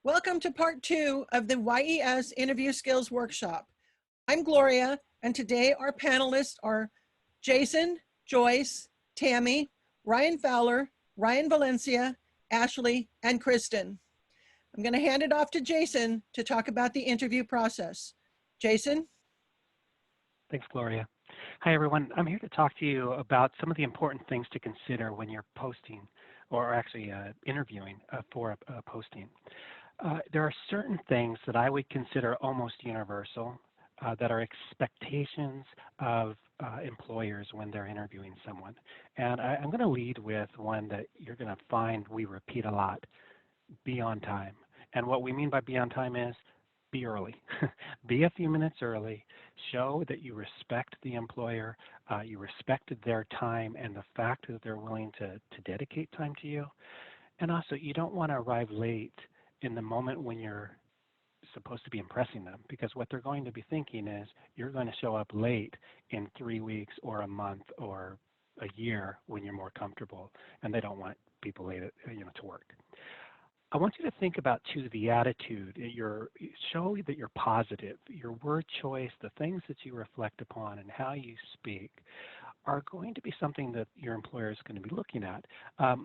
Welcome to part two of the YES Interview Skills Workshop. I'm Gloria, and today our panelists are Jason, Joyce, Tammy, Ryan Fowler, Ryan Valencia, Ashley, and Kristen. I'm going to hand it off to Jason to talk about the interview process. Jason? Thanks, Gloria. Hi, everyone. I'm here to talk to you about some of the important things to consider when you're posting or actually interviewing for a posting. There are certain things that I would consider almost universal that are expectations of employers when they're interviewing someone. And I'm going to lead with one that you're going to find we repeat a lot: be on time. And what we mean by be on time is be early. Be a few minutes early. Show that you respect the employer, you respect their time and the fact that they're willing to dedicate time to you. And also, you don't want to arrive late in the moment when you're supposed to be impressing them, because what they're going to be thinking is you're going to show up late in 3 weeks or a month or a year when you're more comfortable, and they don't want people late to work. I want you to think about, too, the attitude. Show that you're positive. Your word choice, the things that you reflect upon, and how you speak are going to be something that your employer is going to be looking at.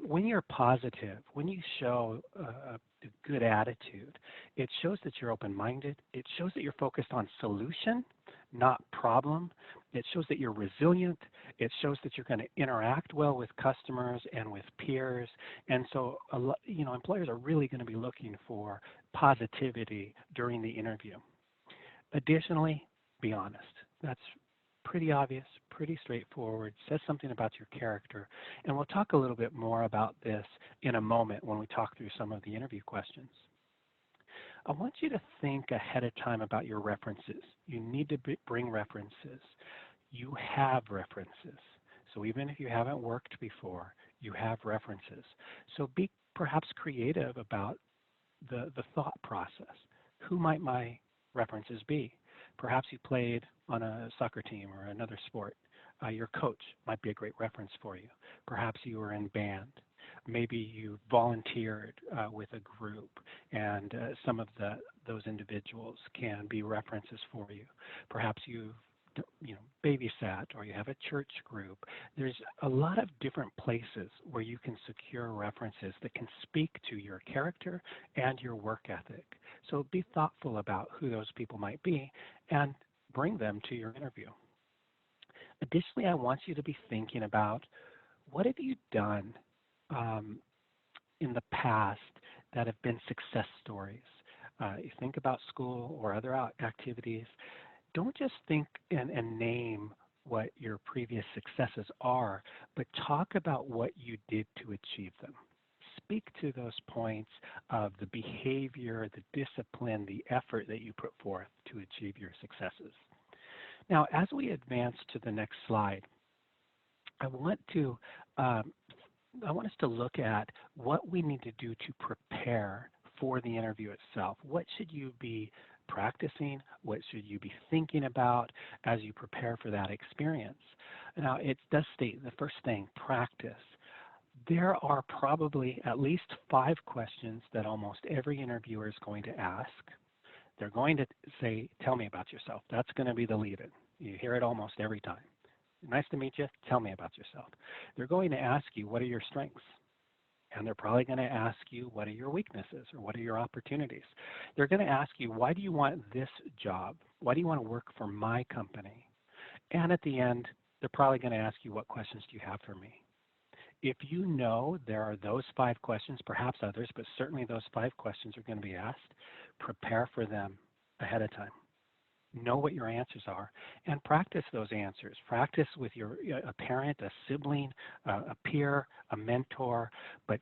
When you're positive, when you show a good attitude, it shows that you're open-minded. It shows that you're focused on solution, not problem. It shows that you're resilient. It shows that you're going to interact well with customers and with peers. And so, employers are really going to be looking for positivity during the interview. Additionally, be honest. That's pretty obvious, pretty straightforward, says something about your character. And we'll talk a little bit more about this in a moment when we talk through some of the interview questions. I want you to think ahead of time about your references. You need to bring references. You have references. So even if you haven't worked before, you have references. So be perhaps creative about the thought process. Who might my references be? Perhaps you played on a soccer team or another sport. Your coach might be a great reference for you. Perhaps you were in band. Maybe you volunteered with a group, and some of those individuals can be references for you. Perhaps you babysat, or you have a church group. There's a lot of different places where you can secure references that can speak to your character and your work ethic. So be thoughtful about who those people might be and bring them to your interview. Additionally, I want you to be thinking about, what have you done in the past that have been success stories? You think about school or other activities. Don't just think and name what your previous successes are, but talk about what you did to achieve them. Speak to those points of the behavior, the discipline, the effort that you put forth to achieve your successes. Now, as we advance to the next slide, I want us to look at what we need to do to prepare for the interview itself. What should you be practicing? What should you be thinking about as you prepare for that experience? Now, it does state the first thing: practice. There are probably at least 5 questions that almost every interviewer is going to ask. They're going to say, tell me about yourself. That's going to be the lead-in. You hear it almost every time. Nice to meet you. Tell me about yourself. They're going to ask you, what are your strengths? And they're probably going to ask you, what are your weaknesses, or what are your opportunities? They're going to ask you, why do you want this job? Why do you want to work for my company? And at the end, they're probably going to ask you, what questions do you have for me? If you know there are those 5 questions, perhaps others, but certainly those 5 questions are going to be asked, prepare for them ahead of time. Know what your answers are and practice those answers. Practice with a parent, a sibling, a peer, a mentor, but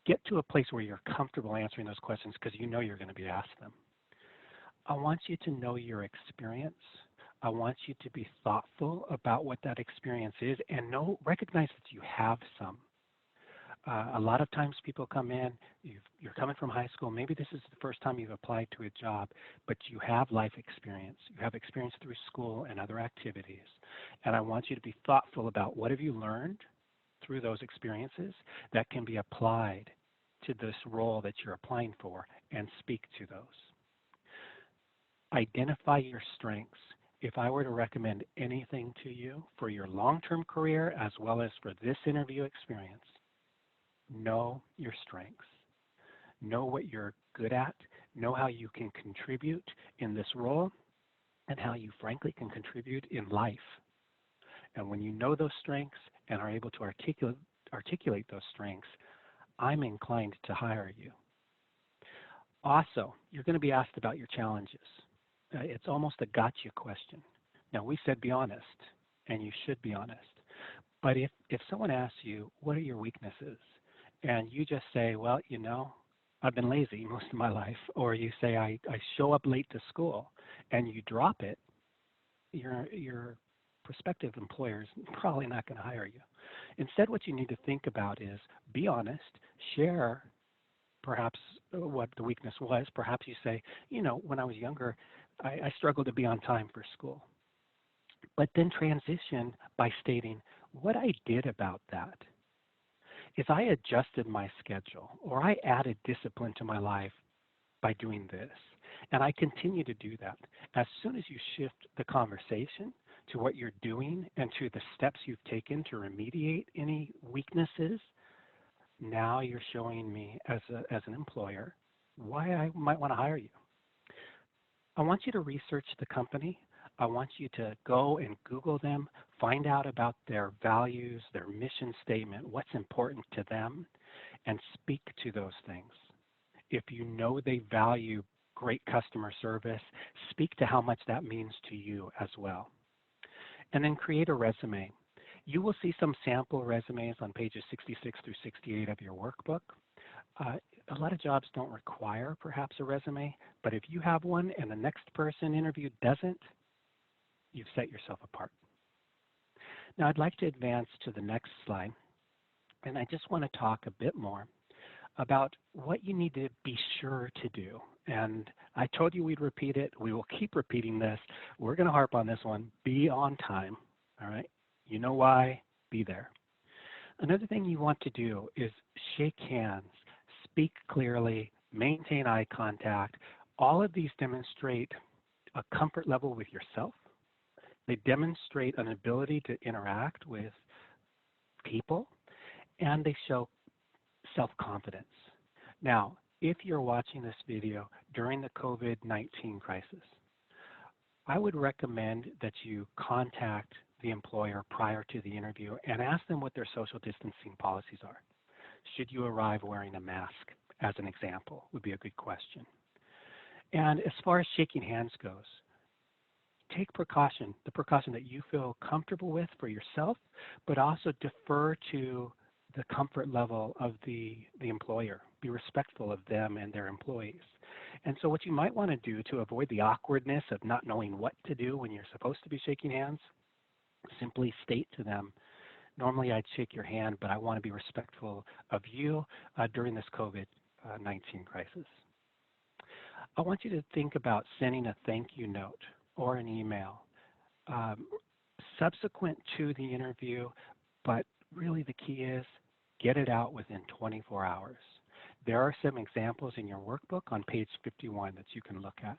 get to a place where you're comfortable answering those questions, because you know you're going to be asked them. I want you to know your experience. I want you to be thoughtful about what that experience is, and recognize that you have some. A lot of times people come in, you're coming from high school, maybe this is the first time you've applied to a job, but you have life experience. You have experience through school and other activities. And I want you to be thoughtful about, what have you learned through those experiences that can be applied to this role that you're applying for, and speak to those. Identify your strengths. If I were to recommend anything to you for your long-term career as well as for this interview experience, know your strengths. Know what you're good at. Know how you can contribute in this role and how you frankly can contribute in life. And when you know those strengths and are able to articulate those strengths, I'm inclined to hire you. Also, you're going to be asked about your challenges. It's almost a gotcha question. Now, we said be honest, and you should be honest. But if someone asks you, what are your weaknesses? And you just say, well, you know, I've been lazy most of my life. Or you say, I show up late to school, and you drop it, your prospective employer is probably not going to hire you. Instead, what you need to think about is be honest, share perhaps what the weakness was. Perhaps you say, you know, when I was younger, I struggled to be on time for school. But then transition by stating what I did about that. If I adjusted my schedule or I added discipline to my life by doing this, and I continue to do that, as soon as you shift the conversation to what you're doing and to the steps you've taken to remediate any weaknesses, now you're showing me as an employer why I might want to hire you. I want you to research the company. I want you to go and Google them, find out about their values, their mission statement, what's important to them, and speak to those things. If you know they value great customer service, speak to how much that means to you as well. And then create a resume. You will see some sample resumes on pages 66 through 68 of your workbook. A lot of jobs don't require perhaps a resume, but if you have one and the next person interviewed doesn't, you've set yourself apart. Now I'd like to advance to the next slide, and I just want to talk a bit more about what you need to be sure to do. And I told you we'd repeat it. We will keep repeating this. We're going to harp on this one. Be on time, all right? You know why? Be there. Another thing you want to do is shake hands, speak clearly, maintain eye contact. All of these demonstrate a comfort level with yourself. They demonstrate an ability to interact with people, and they show self-confidence. Now, if you're watching this video during the COVID-19 crisis, I would recommend that you contact the employer prior to the interview and ask them what their social distancing policies are. Should you arrive wearing a mask, as an example, would be a good question. And as far as shaking hands goes, take precaution, the precaution that you feel comfortable with for yourself, but also defer to the comfort level of the employer. Be respectful of them and their employees. And so what you might want to do to avoid the awkwardness of not knowing what to do when you're supposed to be shaking hands, simply state to them, normally I'd shake your hand, but I want to be respectful of you during this COVID-19 crisis. I want you to think about sending a thank you note or an email subsequent to the interview, but really the key is get it out within 24 hours. There are some examples in your workbook on page 51 that you can look at.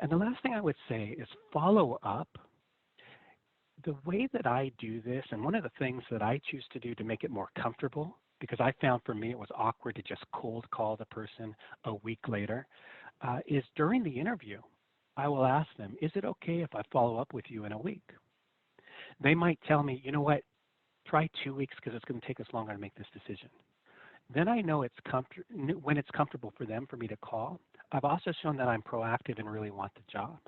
And the last thing I would say is follow up. The way that I do this, and one of the things that I choose to do to make it more comfortable, because I found for me it was awkward to just cold call the person a week later, is during the interview, I will ask them, is it okay if I follow up with you in a week? They might tell me, you know what, try 2 weeks because it's going to take us longer to make this decision. Then I know when it's comfortable for them for me to call. I've also shown that I'm proactive and really want the job.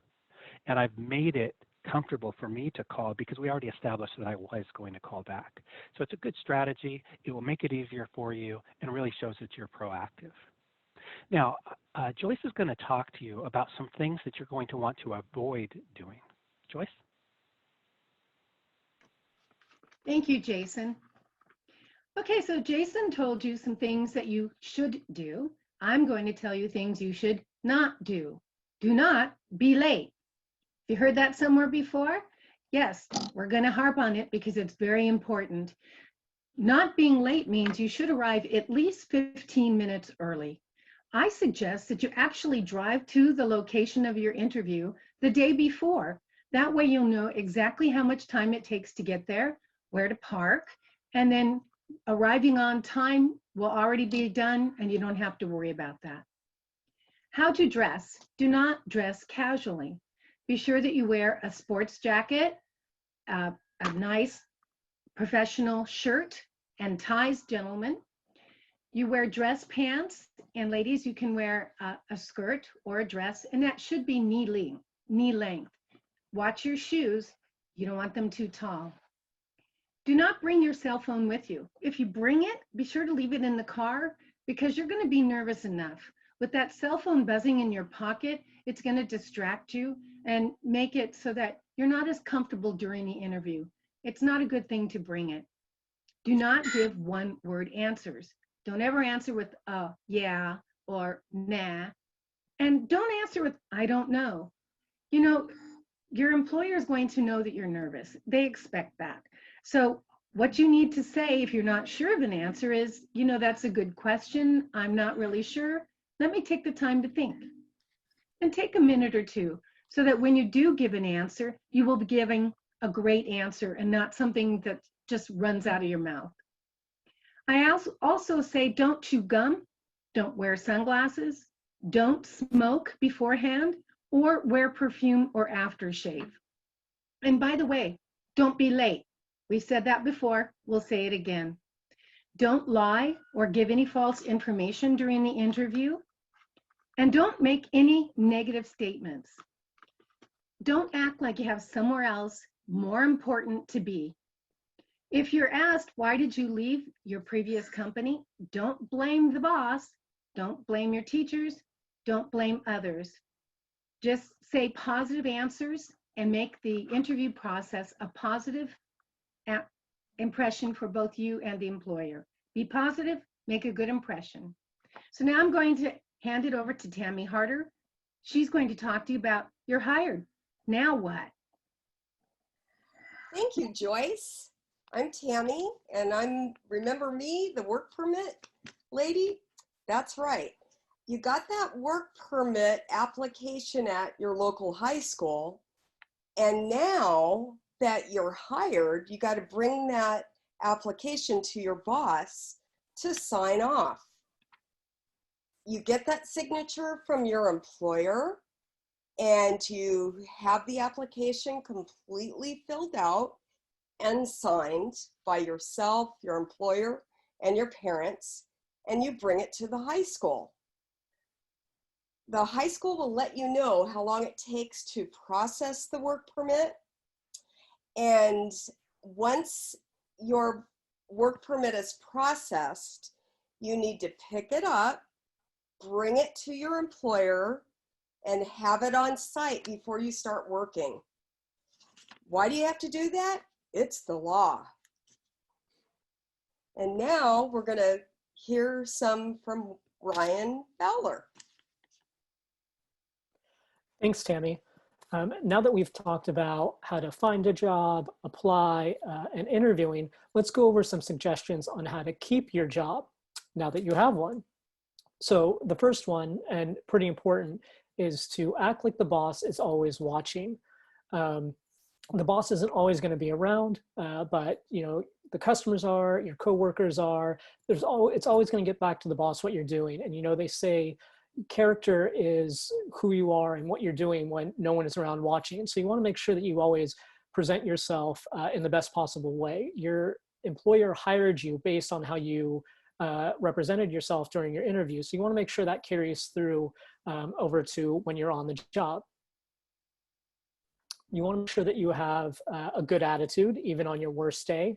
And I've made it comfortable for me to call because we already established that I was going to call back. So it's a good strategy. It will make it easier for you and really shows that you're proactive. Now, Joyce is going to talk to you about some things that you're going to want to avoid doing. Joyce? Thank you, Jason. Okay, so Jason told you some things that you should do. I'm going to tell you things you should not do. Do not be late. You heard that somewhere before? Yes, we're going to harp on it because it's very important. Not being late means you should arrive at least 15 minutes early. I suggest that you actually drive to the location of your interview the day before. That way you'll know exactly how much time it takes to get there, where to park, and then arriving on time will already be done and you don't have to worry about that. How to dress. Do not dress casually. Be sure that you wear a sports jacket, a nice professional shirt and ties, gentlemen. You wear dress pants, and ladies, you can wear a skirt or a dress, and that should be knee length. Watch your shoes. You don't want them too tall. Do not bring your cell phone with you. If you bring it, be sure to leave it in the car because you're going to be nervous enough. With that cell phone buzzing in your pocket, it's going to distract you and make it so that you're not as comfortable during the interview. It's not a good thing to bring it. Do not give one-word answers. Don't ever answer with yeah or nah. And don't answer with I don't know. You know, your employer is going to know that you're nervous. They expect that. So what you need to say if you're not sure of an answer is, you know, that's a good question. I'm not really sure. Let me take the time to think. And take a minute or two so that when you do give an answer, you will be giving a great answer and not something that just runs out of your mouth. I also say don't chew gum, don't wear sunglasses, don't smoke beforehand, or wear perfume or aftershave. And by the way, don't be late. We've said that before, we'll say it again. Don't lie or give any false information during the interview. And don't make any negative statements. Don't act like you have somewhere else more important to be. If you're asked, why did you leave your previous company? Don't blame the boss. Don't blame your teachers. Don't blame others. Just say positive answers and make the interview process a positive impression for both you and the employer. Be positive, make a good impression. So now I'm going to hand it over to Tammy Harder. She's going to talk to you about you're hired. Now what? Thank you, Joyce. I'm Tammy, and remember me, the work permit lady? That's right. You got that work permit application at your local high school, and now that you're hired, you got to bring that application to your boss to sign off. You get that signature from your employer, and you have the application completely filled out and signed by yourself, your employer, and your parents, and you bring it to the high school. The high school will let you know how long it takes to process the work permit. And once your work permit is processed, you need to pick it up, bring it to your employer, and have it on site before you start working. Why do you have to do that? It's the law. And now we're going to hear some from Ryan Fowler. Thanks, Tammy. Now that we've talked about how to find a job, apply, and interviewing, let's go over some suggestions on how to keep your job now that you have one. So the first one, and pretty important, is to act like the boss is always watching. The boss isn't always going to be around, but you know the customers are, your coworkers are. It's always going to get back to the boss what you're doing, and you know they say character is who you are and what you're doing when no one is around watching. So you want to make sure that you always present yourself in the best possible way. Your employer hired you based on how you represented yourself during your interview. So you want to make sure that carries through over to when you're on the job. You want to make sure that you have a good attitude, even on your worst day.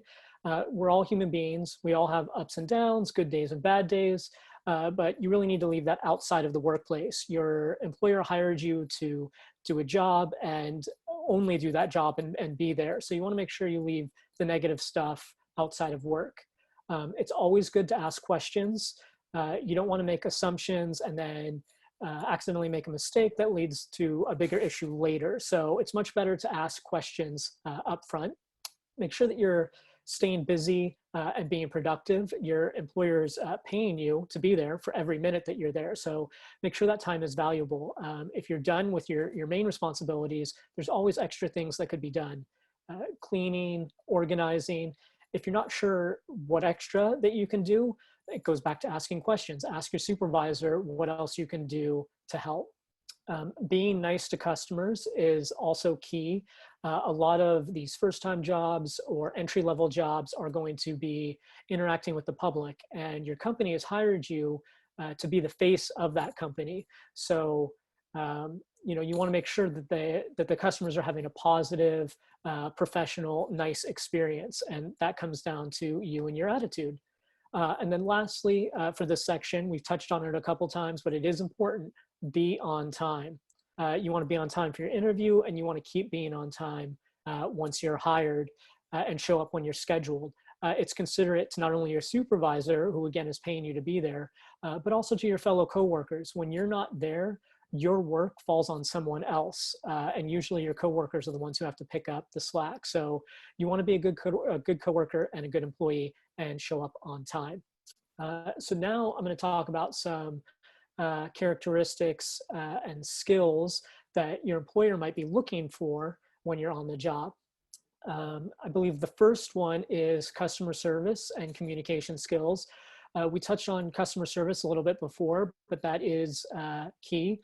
We're all human beings. We all have ups and downs, good days and bad days, but you really need to leave that outside of the workplace. Your employer hired you to do a job and only do that job and be there. So you want to make sure you leave the negative stuff outside of work. It's always good to ask questions. You don't want to make assumptions and then accidentally make a mistake that leads to a bigger issue later. So it's much better to ask questions up front. Make sure that you're staying busy and being productive. Your employer's paying you to be there for every minute that you're there. So make sure that time is valuable. If you're done with your main responsibilities, there's always extra things that could be done. Cleaning, organizing. If you're not sure what extra that you can do, it goes back to asking questions. Ask your supervisor what else you can do to help. Being nice to customers is also key. A lot of these first-time jobs or entry-level jobs are going to be interacting with the public, and your company has hired you to be the face of that company. So, you want to make sure that the customers are having a positive, professional, nice experience, and that comes down to you and your attitude. And then lastly, for this section, we've touched on it a couple times, but it is important, be on time. You want to be on time for your interview, and you want to keep being on time once you're hired and show up when you're scheduled. It's considerate to not only your supervisor, who again is paying you to be there, but also to your fellow coworkers. When you're not there, your work falls on someone else, and usually your coworkers are the ones who have to pick up the slack. So you want to be a good coworker and a good employee and show up on time. So now I'm going to talk about some characteristics and skills that your employer might be looking for when you're on the job. I believe the first one is customer service and communication skills. We touched on customer service a little bit before, but that is key.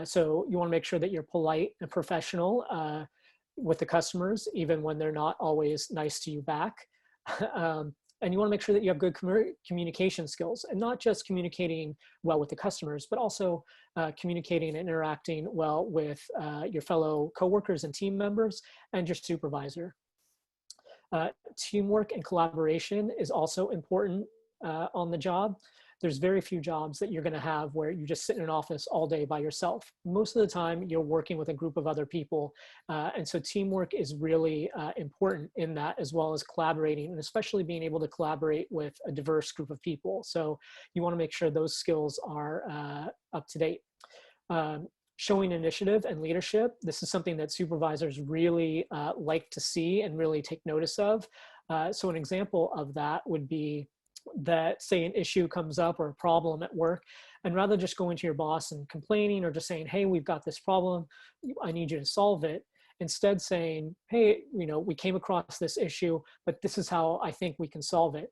So you want to make sure that you're polite and professional with the customers, even when they're not always nice to you back. And you want to make sure that you have good communication skills, and not just communicating well with the customers, but also communicating and interacting well with your fellow coworkers and team members and your supervisor. Teamwork and collaboration is also important on the job. There's very few jobs that you're going to have where you just sit in an office all day by yourself. Most of the time you're working with a group of other people. And so teamwork is really important in that, as well as collaborating, and especially being able to collaborate with a diverse group of people. So you want to make sure those skills are up to date. Showing initiative and leadership. This is something that supervisors really like to see and really take notice of. So an example of that would be that, say, an issue comes up or a problem at work, and rather just going to your boss and complaining or just saying, hey, we've got this problem, I need you to solve it. Instead saying, hey, we came across this issue, but this is how I think we can solve it.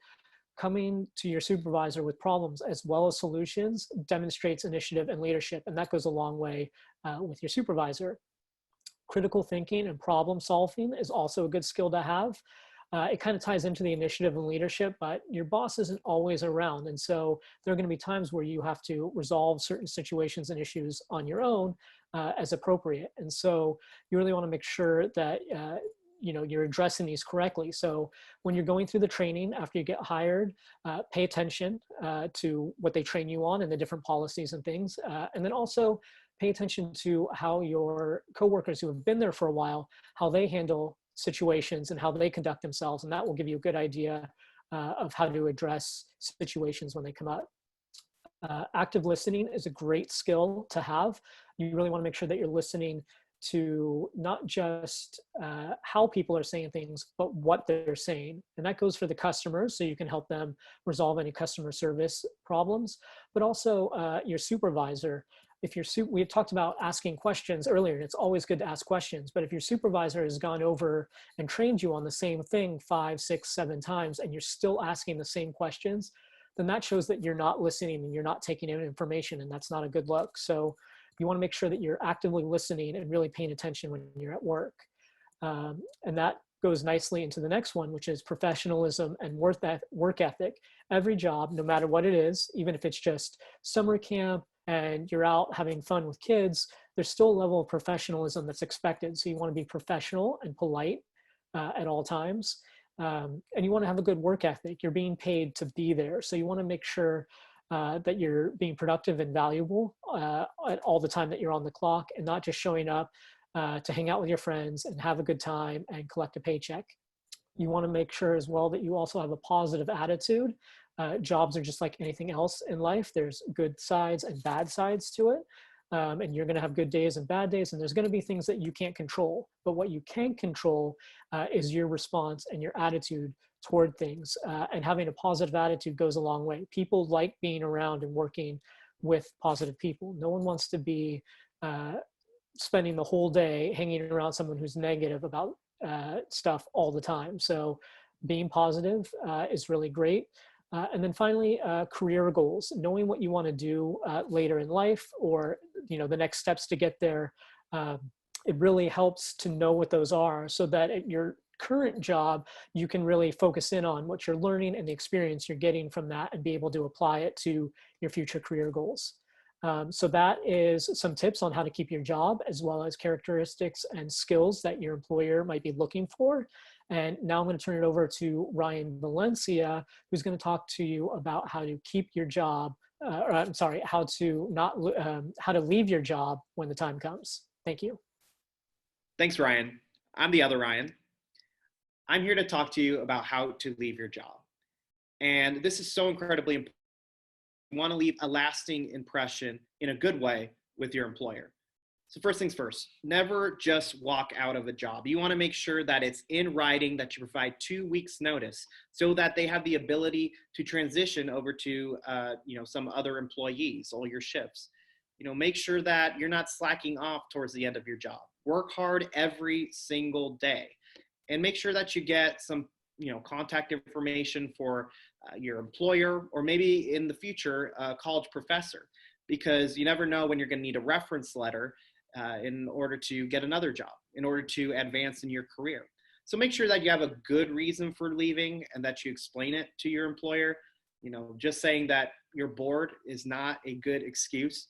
Coming to your supervisor with problems as well as solutions demonstrates initiative and leadership, and that goes a long way with your supervisor. Critical thinking and problem solving is also a good skill to have. It kind of ties into the initiative and leadership, but your boss isn't always around. And so there are going to be times where you have to resolve certain situations and issues on your own as appropriate. And so you really want to make sure that you're addressing these correctly. So when you're going through the training after you get hired, pay attention to what they train you on and the different policies and things. And then also pay attention to how your coworkers who have been there for a while, how they handle situations and how they conduct themselves. And that will give you a good idea of how to address situations when they come up. Active listening is a great skill to have. You really want to make sure that you're listening to not just how people are saying things, but what they're saying. And that goes for the customers, so you can help them resolve any customer service problems, but also your supervisor. We had talked about asking questions earlier, and it's always good to ask questions, but if your supervisor has gone over and trained you on the same thing 5, 6, 7 times, and you're still asking the same questions, then that shows that you're not listening and you're not taking in information, and that's not a good look. So you want to make sure that you're actively listening and really paying attention when you're at work. And that goes nicely into the next one, which is professionalism and work ethic. Every job, no matter what it is, even if it's just summer camp and you're out having fun with kids, there's still a level of professionalism that's expected. So you want to be professional and polite at all times. And you want to have a good work ethic. You're being paid to be there. So you want to make sure that you're being productive and valuable at all the time that you're on the clock, and not just showing up to hang out with your friends and have a good time and collect a paycheck. You want to make sure as well that you also have a positive attitude. Jobs are just like anything else in life. There's good sides and bad sides to it. And you're going to have good days and bad days, and there's going to be things that you can't control. But what you can control is your response and your attitude toward things. And having a positive attitude goes a long way. People like being around and working with positive people. No one wants to be spending the whole day hanging around someone who's negative about stuff all the time. So being positive is really great. And then finally, career goals, knowing what you want to do later in life, or the next steps to get there. It really helps to know what those are, so that at your current job, you can really focus in on what you're learning and the experience you're getting from that, and be able to apply it to your future career goals. So that is some tips on how to keep your job, as well as characteristics and skills that your employer might be looking for. And now I'm going to turn it over to Ryan Valencia, who's going to talk to you about how to keep your job, or I'm sorry, how to leave your job when the time comes. Thank you. Thanks, Ryan. I'm the other Ryan. I'm here to talk to you about how to leave your job. And this is so incredibly important. You want to leave a lasting impression in a good way with your employer. So first things first, never just walk out of a job. You want to make sure that it's in writing, that you provide 2 weeks notice, so that they have the ability to transition over to some other employees, all your shifts. Make sure that you're not slacking off towards the end of your job. Work hard every single day, and make sure that you get some contact information for your employer, or maybe in the future, a college professor, because you never know when you're going to need a reference letter in order to get another job, in order to advance in your career. So make sure that you have a good reason for leaving, and that you explain it to your employer. Just saying that you're bored is not a good excuse.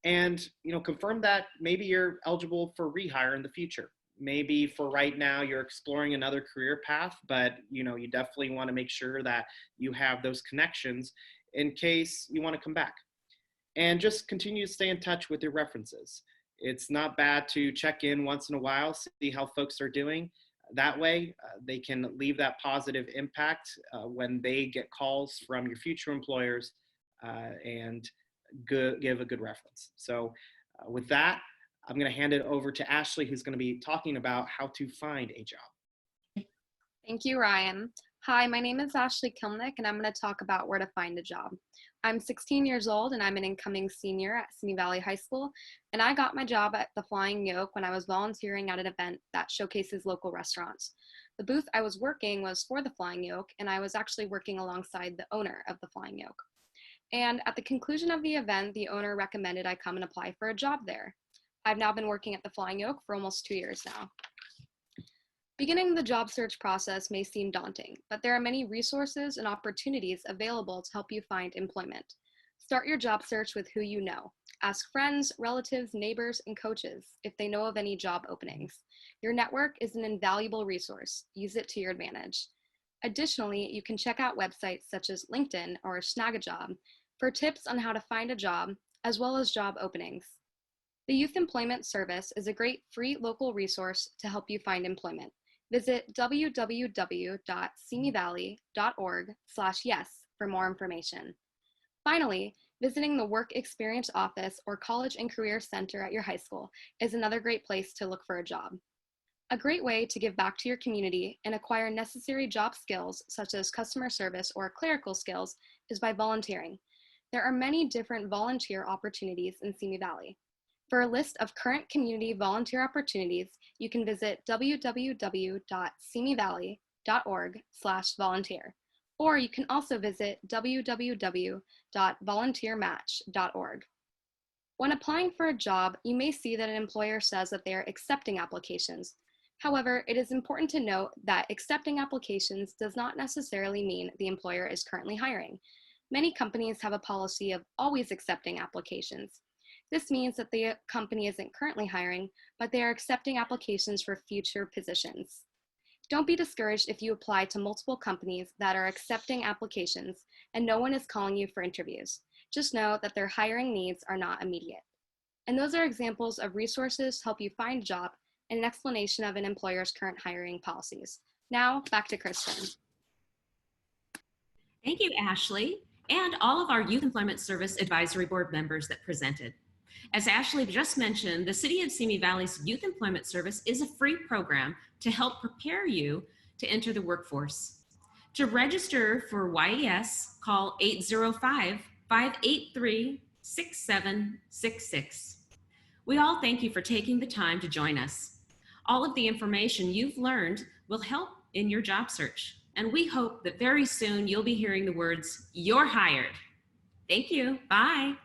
And confirm that maybe you're eligible for rehire in the future. Maybe for right now you're exploring another career path, but you definitely want to make sure that you have those connections in case you want to come back. And just continue to stay in touch with your references. It's not bad to check in once in a while, see how folks are doing. That way they can leave that positive impact when they get calls from your future employers and give a good reference. So with that, I'm going to hand it over to Ashley, who's going to be talking about how to find a job. Thank you, Ryan. Hi, my name is Ashley Kilnick, and I'm going to talk about where to find a job. I'm 16 years old, and I'm an incoming senior at Simi Valley High School, and I got my job at the Flying Yoke when I was volunteering at an event that showcases local restaurants. The booth I was working was for the Flying Yoke, and I was actually working alongside the owner of the Flying Yoke. And at the conclusion of the event, the owner recommended I come and apply for a job there. I've now been working at the Flying Yoke for almost 2 years now. Beginning the job search process may seem daunting, but there are many resources and opportunities available to help you find employment. Start your job search with who you know. Ask friends, relatives, neighbors, and coaches if they know of any job openings. Your network is an invaluable resource. Use it to your advantage. Additionally, you can check out websites such as LinkedIn or Snag-a-Job for tips on how to find a job, as well as job openings. The Youth Employment Service is a great free local resource to help you find employment. Visit www.simivalley.org/yes for more information. Finally, visiting the Work Experience Office or College and Career Center at your high school is another great place to look for a job. A great way to give back to your community and acquire necessary job skills such as customer service or clerical skills is by volunteering. There are many different volunteer opportunities in Simi Valley. For a list of current community volunteer opportunities, you can visit www.simivalley.org/volunteer, or you can also visit www.volunteermatch.org. When applying for a job, you may see that an employer says that they are accepting applications. However, it is important to note that accepting applications does not necessarily mean the employer is currently hiring. Many companies have a policy of always accepting applications. This means that the company isn't currently hiring, but they are accepting applications for future positions. Don't be discouraged if you apply to multiple companies that are accepting applications and no one is calling you for interviews. Just know that their hiring needs are not immediate. And those are examples of resources to help you find a job and an explanation of an employer's current hiring policies. Now, back to Kristen. Thank you, Ashley, and all of our Youth Employment Service Advisory Board members that presented. As Ashley just mentioned, the City of Simi Valley's Youth Employment Service is a free program to help prepare you to enter the workforce. To register for YES, call 805-583-6766. We all thank you for taking the time to join us. All of the information you've learned will help in your job search, and we hope that very soon you'll be hearing the words, "You're hired." Thank you. Bye.